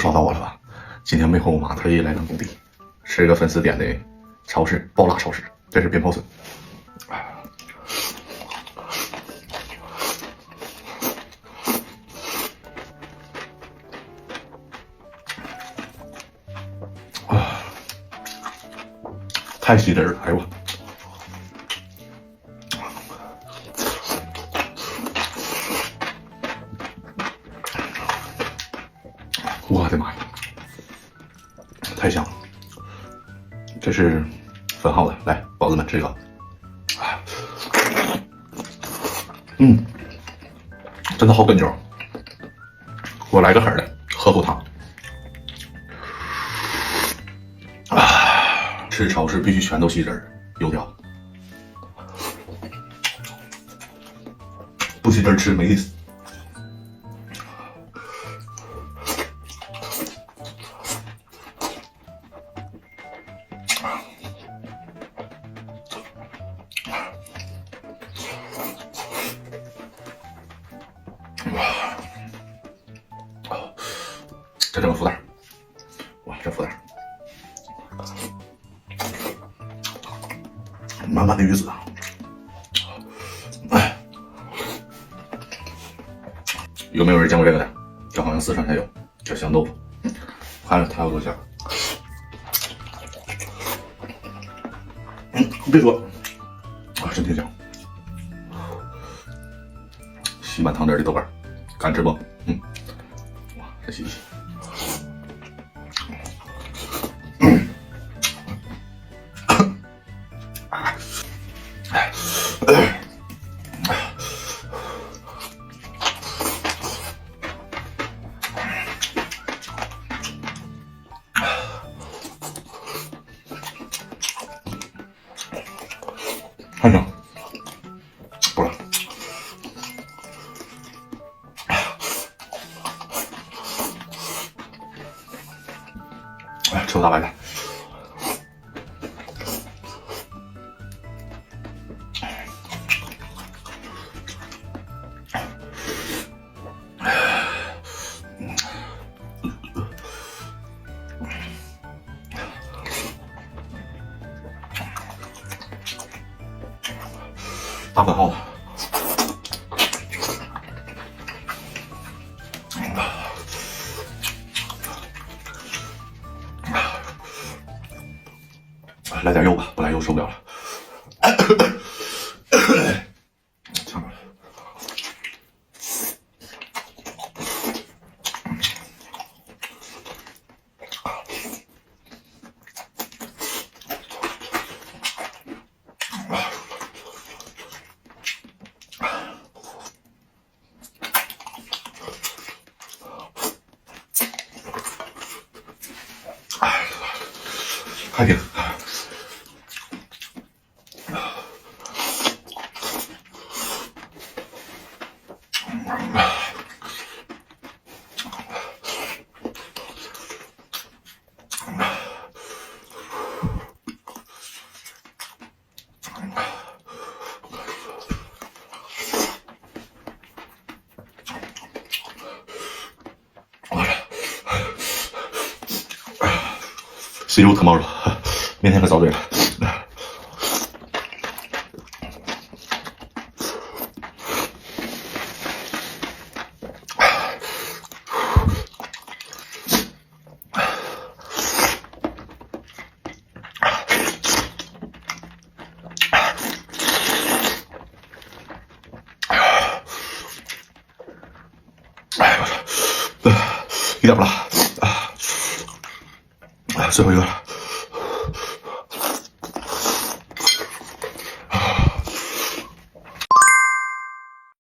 找到我了吧？今天没和我妈特意来趟工地，吃个粉丝点的超市爆辣超市，这是鞭炮笋。太吸汁了，哎呦我的妈呀，太香了！这是分号的，来，宝子们吃一个。真的好跟牛。我来个狠的，喝口汤。吃超市必须全都吸汁儿，油条。不吸汁儿吃没意思。这么福袋，哇，这福袋，满满的鱼子啊！哎，有没有人见过这个的？这好像四川才有，叫香豆腐。看着它有多香。别说，啊，真挺香。吸满汤汁的豆干，敢吃不？哇，再吸一吸。还行，不了。哎，吃大白菜。大粉号的，来点肉吧，不来肉受不了了。呛着了。还行，心如特冒热，明天可遭罪了。哎，我操，一点不辣。最后一个了。